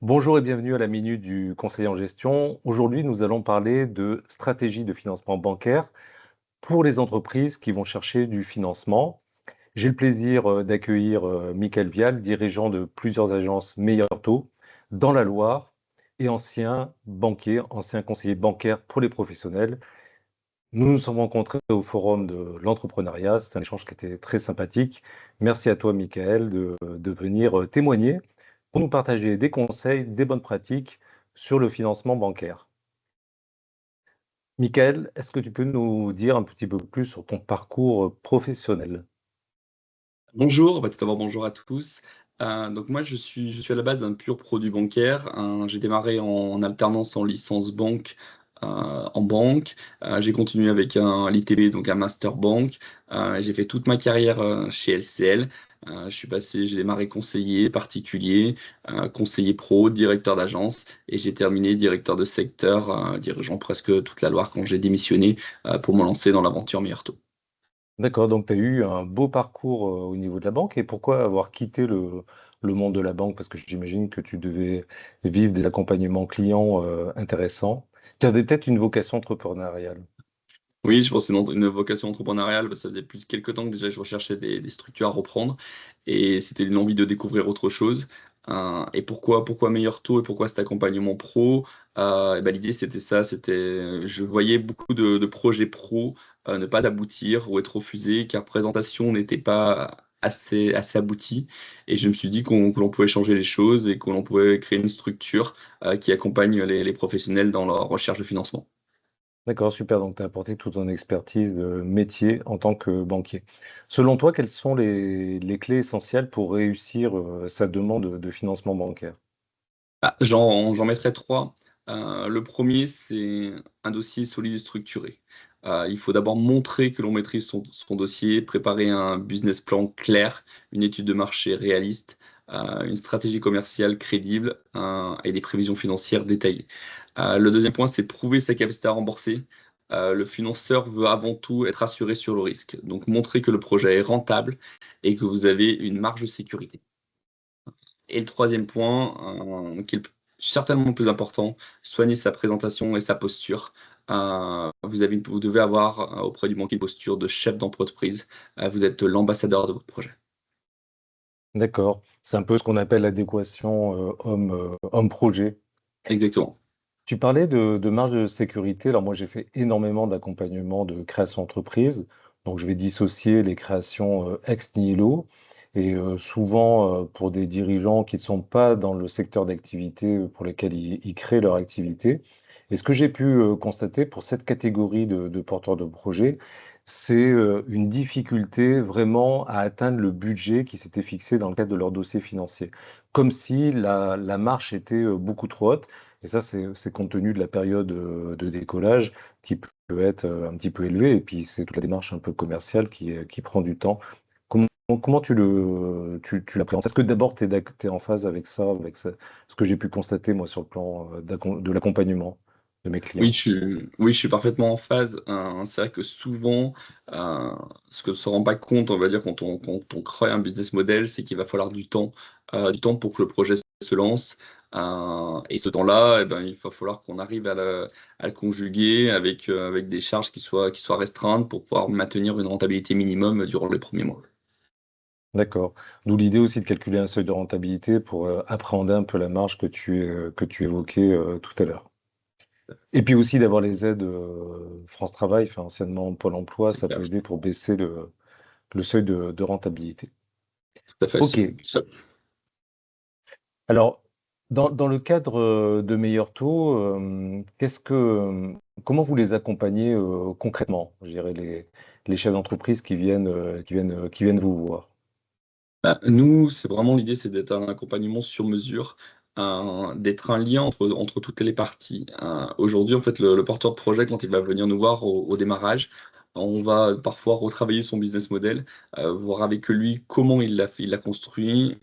Bonjour et bienvenue à la Minute du conseiller en gestion. Aujourd'hui, nous allons parler de stratégie de financement bancaire pour les entreprises qui vont chercher du financement. J'ai le plaisir d'accueillir Michael Vial, dirigeant de plusieurs agences Meilleur Taux dans la Loire et ancien banquier, ancien conseiller bancaire pour les professionnels. Nous nous sommes rencontrés au forum de l'entrepreneuriat. C'est un échange qui était très sympathique. Merci à toi, Michael, de venir témoigner pour nous partager des conseils, des bonnes pratiques sur le financement bancaire. Michael, est-ce que tu peux nous dire un petit peu plus sur ton parcours professionnel? Bonjour, tout d'abord bonjour à tous. Donc moi je suis à la base un pur produit bancaire. J'ai démarré en alternance en licence banque, en banque. J'ai continué avec un l'ITB, donc un master banque. J'ai fait toute ma carrière, chez LCL. J'ai démarré conseiller particulier, conseiller pro, directeur d'agence et j'ai terminé directeur de secteur, dirigeant presque toute la Loire quand j'ai démissionné, pour me lancer dans l'aventure Meilleur Taux. D'accord, donc tu as eu un beau parcours au niveau de la banque. Et pourquoi avoir quitté le monde de la banque? Parce que j'imagine que tu devais vivre des accompagnements clients intéressants. Tu avais peut-être une vocation entrepreneuriale. Oui, je pense que c'est une vocation entrepreneuriale. Ça faisait plus de quelques temps que déjà je recherchais des structures à reprendre et c'était une envie de découvrir autre chose. Et pourquoi Meilleur Taux et pourquoi cet accompagnement pro? Et ben, l'idée c'était ça, c'était je voyais beaucoup de projets pro ne pas aboutir ou être refusés car présentation n'était pas assez aboutie et je me suis dit que l'on pouvait changer les choses et que l'on pouvait créer une structure qui accompagne les professionnels dans leur recherche de financement. D'accord, super. Donc, tu as apporté toute ton expertise métier en tant que banquier. Selon toi, quelles sont les clés essentielles pour réussir sa demande de financement bancaire? J'en mettrai 3. Le premier, c'est un dossier solide et structuré. Il faut d'abord montrer que l'on maîtrise son dossier, préparer un business plan clair, une étude de marché réaliste, une stratégie commerciale crédible, et des prévisions financières détaillées. Le deuxième point, c'est prouver sa capacité à rembourser. Le financeur veut avant tout être assuré sur le risque, donc montrer que le projet est rentable et que vous avez une marge de sécurité. Et le troisième point, qui est certainement le plus important, soigner sa présentation et sa posture. Vous devez avoir, auprès du banquier une posture de chef d'entreprise. Vous êtes l'ambassadeur de votre projet. D'accord. C'est un peu ce qu'on appelle l'adéquation homme-projet. Exactement. Tu parlais de marge de sécurité. Alors moi, j'ai fait énormément d'accompagnement de création d'entreprise. Donc je vais dissocier les créations ex nihilo et souvent pour des dirigeants qui ne sont pas dans le secteur d'activité pour lesquels ils créent leur activité. Et ce que j'ai pu constater pour cette catégorie de porteurs de projets, c'est une difficulté vraiment à atteindre le budget qui s'était fixé dans le cadre de leur dossier financier. Comme si la marche était beaucoup trop haute. Et ça, c'est compte tenu de la période de décollage qui peut être un petit peu élevée. Et puis, c'est toute la démarche un peu commerciale qui prend du temps. Comment, comment tu l'appréhendes? Est-ce que d'abord, tu es, en phase avec ça, ce que j'ai pu constater, moi, sur le plan de l'accompagnement de mes clients? Oui, je suis parfaitement en phase. C'est vrai que souvent, heu, ce que ne se rend pas compte, on va dire, quand on crée un business model, c'est qu'il va falloir du temps pour que le projet se lance. Et ce temps-là, et ben, il va falloir qu'on arrive à le conjuguer avec des charges qui soient restreintes pour pouvoir maintenir une rentabilité minimum durant les premiers mois. D'accord. D'où l'idée aussi de calculer un seuil de rentabilité pour appréhender un peu la marge que tu évoquais tout à l'heure. Et puis aussi d'avoir les aides France Travail, enfin anciennement Pôle emploi, C'est ça peut clair, aider pour baisser le seuil de rentabilité. tout à fait. Ok. Alors, dans le cadre de Meilleur Taux, comment vous les accompagnez concrètement, je dirais, les chefs d'entreprise qui viennent vous voir? Bah, nous, c'est vraiment l'idée, c'est d'être un accompagnement sur mesure, d'être un lien entre toutes les parties. Aujourd'hui, en fait, le porteur de projet, quand il va venir nous voir au démarrage, on va parfois retravailler son business model, voir avec lui comment il l'a construit,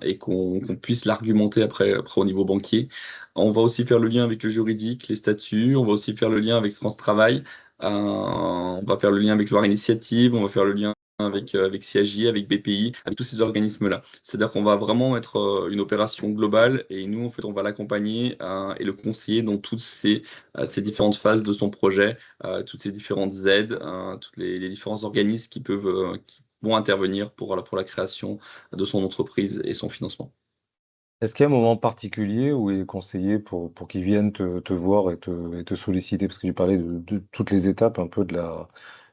et qu'on puisse l'argumenter après au niveau banquier. On va aussi faire le lien avec le juridique, les statuts, on va aussi faire le lien avec France Travail, on va faire le lien avec leur initiative, on va faire le lien avec CAJ, avec BPI, avec tous ces organismes-là. C'est-à-dire qu'on va vraiment être une opération globale et nous, en fait, on va l'accompagner et le conseiller dans toutes ces différentes phases de son projet, toutes ces différentes aides, tous les différents organismes qui vont intervenir pour la création de son entreprise et son financement. Est-ce qu'il y a un moment particulier où il est conseillé pour qu'ils viennent te voir et te solliciter? Parce que tu parlais de toutes les étapes un peu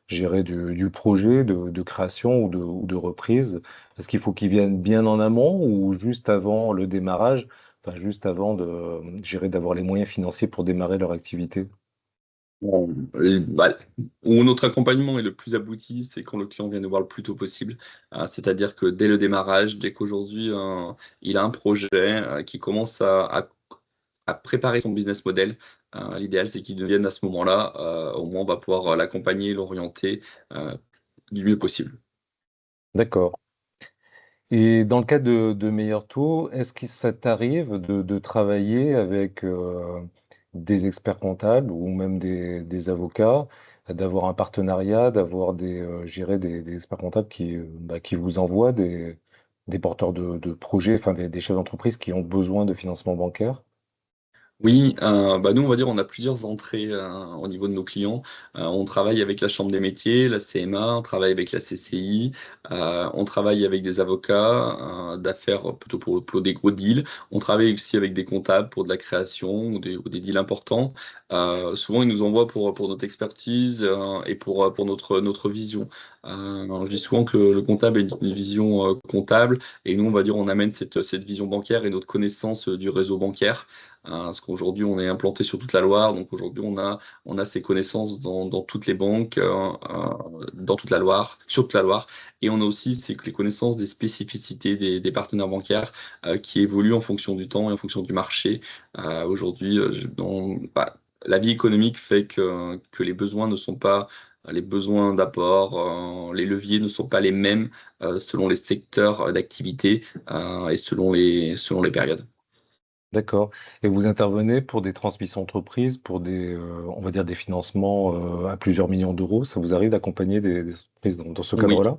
je dirais, du projet, de création ou de reprise. Est-ce qu'il faut qu'ils viennent bien en amont ou juste avant le démarrage, enfin juste avant je dirais, d'avoir les moyens financiers pour démarrer leur activité? Bon, bah, où notre accompagnement est le plus abouti, c'est quand le client vient nous voir le plus tôt possible. C'est-à-dire que dès le démarrage, dès qu'aujourd'hui il a un projet qui commence à préparer son business model, l'idéal c'est qu'il devienne à ce moment-là. Au moins, on va pouvoir l'accompagner, l'orienter euh, du mieux possible. D'accord. Et dans le cas de Meilleur Taux, est-ce que ça t'arrive de travailler avec des experts comptables ou même des avocats, d'avoir un partenariat, d'avoir je dirais des experts comptables qui vous envoient des porteurs de projets, enfin des chefs d'entreprise qui ont besoin de financement bancaire? Oui, bah, nous, on va dire, on a plusieurs entrées au niveau de nos clients. On travaille avec la Chambre des métiers, la CMA, on travaille avec la CCI, on travaille avec des avocats d'affaires plutôt pour des gros deals. On travaille aussi avec des comptables pour de la création ou des deals importants. Souvent, ils nous envoient pour notre expertise et pour notre vision. Je dis souvent que le comptable a une vision comptable et nous, on va dire, on amène cette vision bancaire et notre connaissance du réseau bancaire. Parce qu'aujourd'hui, on est implanté sur toute la Loire, donc aujourd'hui, on a ces connaissances dans toutes les banques, dans toute la Loire, sur toute la Loire, et on a aussi les connaissances des spécificités des partenaires bancaires qui évoluent en fonction du temps et en fonction du marché. Aujourd'hui, la vie économique fait que les besoins ne sont pas les besoins d'apport, les leviers ne sont pas les mêmes selon les secteurs d'activité et selon les périodes. D'accord. Et vous intervenez pour des transmissions d'entreprise, pour on va dire des financements à plusieurs millions d'euros. Ça vous arrive d'accompagner des entreprises dans ce Oui, cadre-là?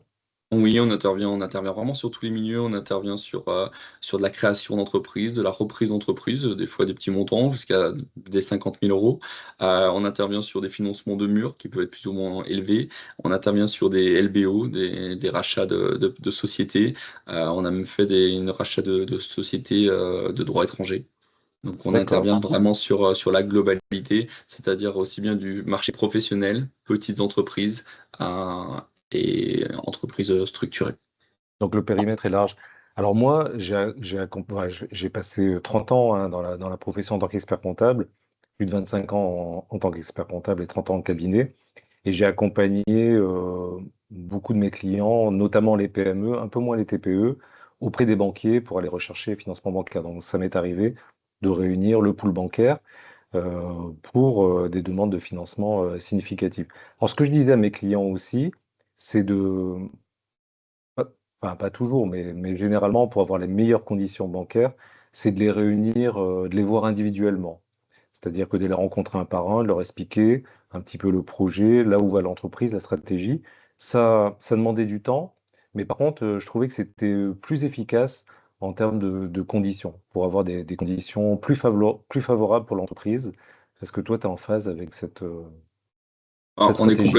Oui, on intervient vraiment sur tous les milieux. On intervient sur de la création d'entreprise, de la reprise d'entreprise, des fois des petits montants jusqu'à des 50 000 euros. On intervient sur des financements de murs qui peuvent être plus ou moins élevés. On intervient sur des LBO, des rachats de sociétés. On a même fait une rachat de sociétés de droit étranger. Donc on D'accord. intervient vraiment sur la globalité, c'est-à-dire aussi bien du marché professionnel, petites entreprises et entreprises structurées. Donc le périmètre est large. Alors moi, j'ai passé 30 ans hein, dans la profession en tant qu'expert comptable, plus de 25 ans en tant qu'expert comptable et 30 ans en cabinet. Et j'ai accompagné beaucoup de mes clients, notamment les PME, un peu moins les TPE, auprès des banquiers pour aller rechercher financement bancaire. Donc ça m'est arrivé de réunir le pool bancaire pour des demandes de financement significatives. Alors ce que je disais à mes clients aussi, c'est enfin pas toujours, mais généralement pour avoir les meilleures conditions bancaires, c'est de les réunir, de les voir individuellement. C'est-à-dire que de les rencontrer un par un, de leur expliquer un petit peu le projet, là où va l'entreprise, la stratégie. Ça demandait du temps, mais par contre, je trouvais que c'était plus efficace en termes de conditions, pour avoir des conditions plus favorables pour l'entreprise. Est-ce que toi, tu es en phase avec cette Alors, stratégie?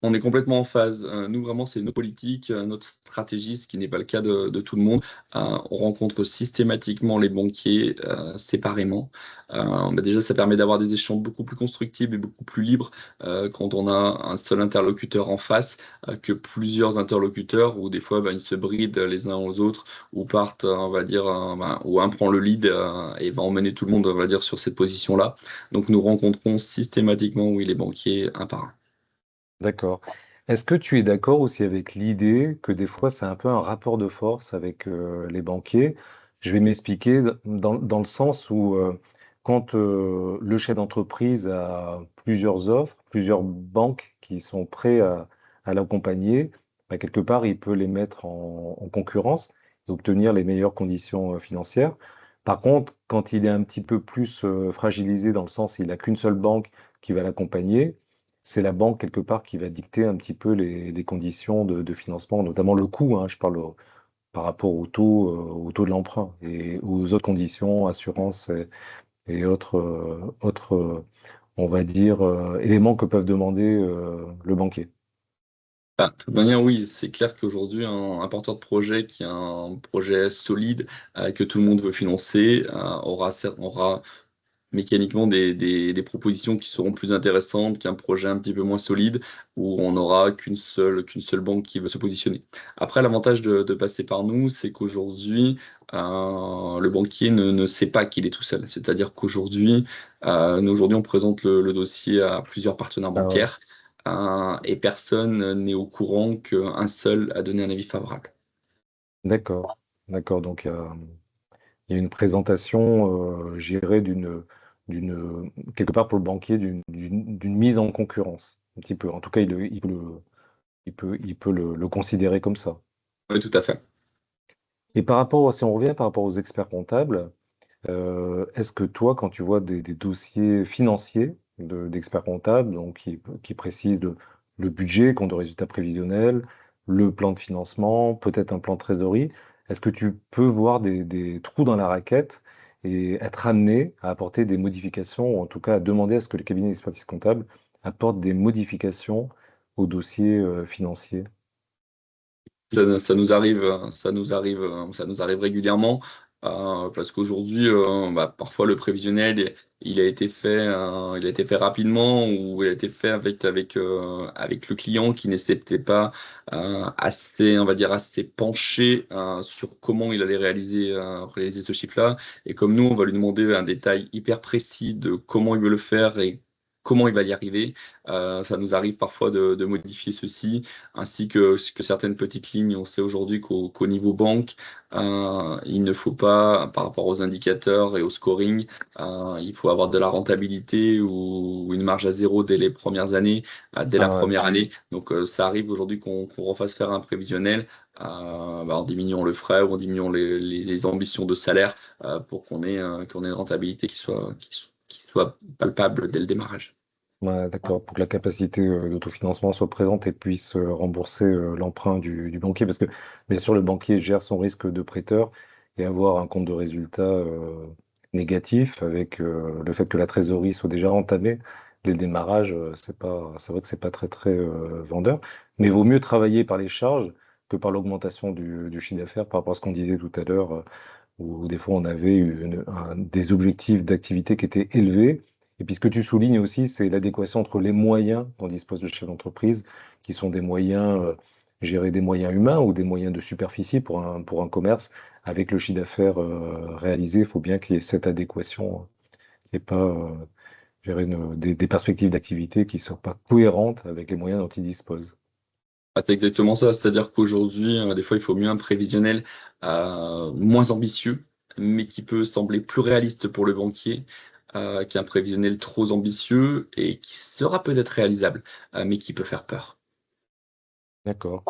on est complètement en phase. Nous, vraiment, c'est nos politiques, notre stratégie, ce qui n'est pas le cas de tout le monde. On rencontre systématiquement les banquiers séparément. Déjà, ça permet d'avoir des échanges beaucoup plus constructifs et beaucoup plus libres quand on a un seul interlocuteur en face que plusieurs interlocuteurs où des fois, ils se brident les uns aux autres ou partent, on va dire, où un prend le lead et va emmener tout le monde, on va dire, sur cette position-là. Donc, nous rencontrons systématiquement, oui, les banquiers un par un. D'accord. Est-ce que tu es d'accord aussi avec l'idée que des fois c'est un peu un rapport de force avec les banquiers? Je vais m'expliquer dans le sens où quand le chef d'entreprise a plusieurs offres, plusieurs banques qui sont prêts à l'accompagner, bah, quelque part il peut les mettre en concurrence et obtenir les meilleures conditions financières. Par contre, quand il est un petit peu plus fragilisé dans le sens où il n'a qu'une seule banque qui va l'accompagner, c'est la banque quelque part qui va dicter un petit peu les conditions de financement, notamment le coût, hein, je parle par rapport au taux de l'emprunt et aux autres conditions, assurance et on va dire, éléments que peuvent demander le banquier. Enfin, de toute manière, oui, c'est clair qu'aujourd'hui, un porteur de projet qui a un projet solide que tout le monde veut financer aura mécaniquement des propositions qui seront plus intéressantes qu'un projet un petit peu moins solide où on n'aura qu'une seule banque qui veut se positionner. Après, l'avantage de passer par nous, c'est qu'aujourd'hui, le banquier ne sait pas qu'il est tout seul. C'est-à-dire qu'aujourd'hui, on présente le dossier à plusieurs partenaires Ah ouais. bancaires et personne n'est au courant qu'un seul a donné un avis favorable. D'accord, d'accord. Donc il y a une présentation, je dirais, quelque part pour le banquier, d'une mise en concurrence, un petit peu. En tout cas, il peut le considérer comme ça. Oui, tout à fait. Et si on revient par rapport aux experts comptables, est-ce que toi, quand tu vois des dossiers financiers d'experts comptables, donc qui précisent le budget, compte de résultats prévisionnels, le plan de financement, peut-être un plan de trésorerie, est-ce que tu peux voir des trous dans la raquette et être amené à apporter des modifications, ou en tout cas à demander à ce que le cabinet d'expertise comptable apporte des modifications au dossier financier? Ça nous arrive, ça nous arrive régulièrement parce qu'aujourd'hui, parfois le prévisionnel, il a été fait rapidement ou il a été fait avec le client qui n'était pas assez, on va dire, assez penché sur comment il allait réaliser ce chiffre-là. Et comme nous, on va lui demander un détail hyper précis de comment il veut le faire et comment il va y arriver, ça nous arrive parfois de modifier ceci ainsi que certaines petites lignes. On sait aujourd'hui qu'au niveau banque, il ne faut pas, par rapport aux indicateurs et au scoring, il faut avoir de la rentabilité ou une marge à zéro dès les premières années, dès la Ah ouais. première année. Donc ça arrive aujourd'hui qu'on refasse faire un prévisionnel en diminuant le frais ou en diminuant les ambitions de salaire pour qu'on ait une rentabilité qui soit palpable dès le démarrage. Ouais, d'accord, pour que la capacité d'autofinancement soit présente et puisse rembourser l'emprunt du banquier, parce que bien sûr le banquier gère son risque de prêteur et avoir un compte de résultat négatif avec le fait que la trésorerie soit déjà entamée dès le démarrage, c'est vrai que c'est pas très vendeur, mais il vaut mieux travailler par les charges que par l'augmentation du chiffre d'affaires par rapport à ce qu'on disait tout à l'heure, où des fois on avait des objectifs d'activité qui étaient élevés. Et puis ce que tu soulignes aussi, c'est l'adéquation entre les moyens dont dispose le chef d'entreprise, qui sont des moyens, gérer des moyens humains ou des moyens de superficie pour un commerce, avec le chiffre d'affaires réalisé. Il faut bien qu'il y ait cette adéquation et pas gérer des perspectives d'activité qui ne soient pas cohérentes avec les moyens dont il dispose. Ah, c'est exactement ça, c'est-à-dire qu'aujourd'hui, des fois, il faut mieux un prévisionnel moins ambitieux, mais qui peut sembler plus réaliste pour le banquier, qu'un prévisionnel trop ambitieux et qui sera peut-être réalisable, mais qui peut faire peur. D'accord.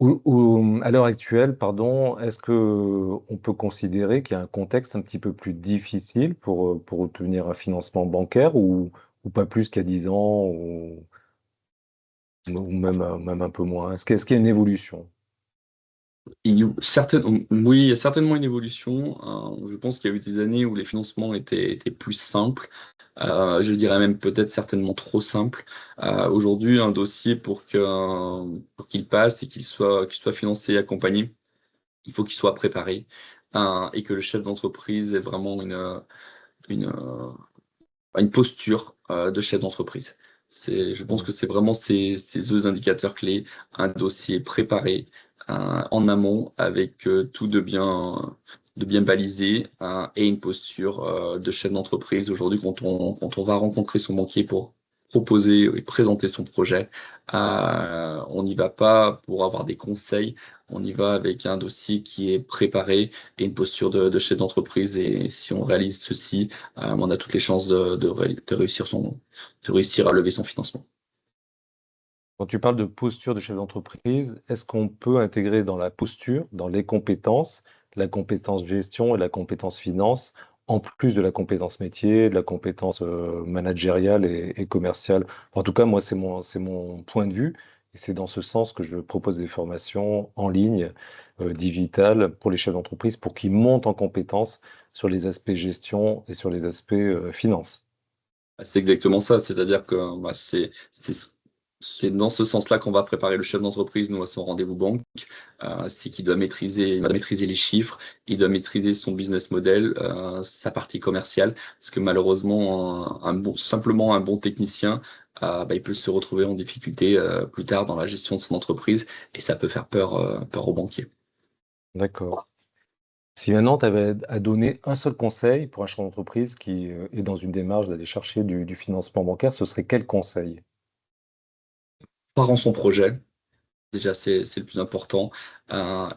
À l'heure actuelle, pardon, est-ce que on peut considérer qu'il y a un contexte un petit peu plus difficile pour obtenir un financement bancaire ou pas plus qu'il y a 10 ans ou même un peu moins? Est-ce qu'il y a une évolution? Oui, il y a certainement une évolution. Je pense qu'il y a eu des années où les financements étaient plus simples. Je dirais même peut-être certainement trop simples. Aujourd'hui, un dossier pour qu'il passe et qu'il soit financé et accompagné, il faut qu'il soit préparé et que le chef d'entreprise ait vraiment une, euh, une posture de chef d'entreprise. Je pense Mm. que c'est vraiment ces deux indicateurs clés, un dossier préparé en amont avec tout de bien balisé et une posture de chef d'entreprise. Aujourd'hui, quand on va rencontrer son banquier pour proposer et présenter son projet, on n'y va pas pour avoir des conseils, on y va avec un dossier qui est préparé et une posture de chef d'entreprise. Et si on réalise ceci, on a toutes les chances de réussir à lever son financement. Quand tu parles de posture de chef d'entreprise, est-ce qu'on peut intégrer dans la posture, dans les compétences, la compétence gestion et la compétence finance en plus de la compétence métier, de la compétence managériale et commerciale. En tout cas, moi, c'est mon point de vue. Et c'est dans ce sens que je propose des formations en ligne, digitales, pour les chefs d'entreprise, pour qu'ils montent en compétences sur les aspects gestion et sur les aspects finance. C'est exactement ça, c'est-à-dire que c'est dans ce sens-là qu'on va préparer le chef d'entreprise, nous, à son rendez-vous banque. C'est qu'il doit il va maîtriser les chiffres, il doit maîtriser son business model, sa partie commerciale, parce que malheureusement, simplement un bon technicien, il peut se retrouver en difficulté plus tard dans la gestion de son entreprise, et ça peut faire peur aux banquiers. D'accord. Si maintenant tu avais à donner un seul conseil pour un chef d'entreprise qui est dans une démarche d'aller chercher du financement bancaire, ce serait quel conseil? Part en son projet, déjà c'est le plus important,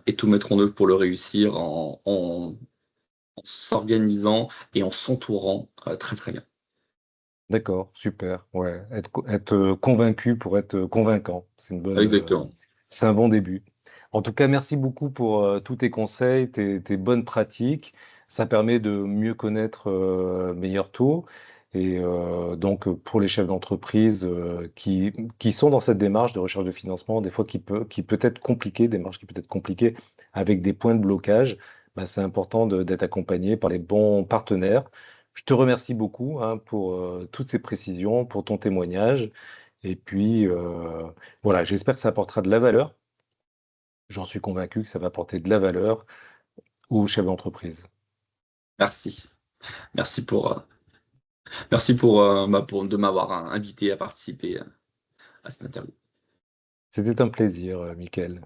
et tout mettre en œuvre pour le réussir en s'organisant et en s'entourant très très bien. D'accord, super. Ouais, être convaincu pour être convaincant, Exactement. c'est un bon début. En tout cas, merci beaucoup pour tous tes conseils, tes bonnes pratiques. Ça permet de mieux connaître Meilleur Taux. Et donc, pour les chefs d'entreprise qui sont dans cette démarche de recherche de financement, des fois qui peut être compliquée, démarche qui peut être compliquée avec des points de blocage, bah, c'est important d'être accompagné par les bons partenaires. Je te remercie beaucoup hein, pour toutes ces précisions, pour ton témoignage. Et puis, voilà, j'espère que ça apportera de la valeur. J'en suis convaincu que ça va apporter de la valeur aux chefs d'entreprise. Merci. Merci de m'avoir invité à participer à cette interview. C'était un plaisir, Mickaël.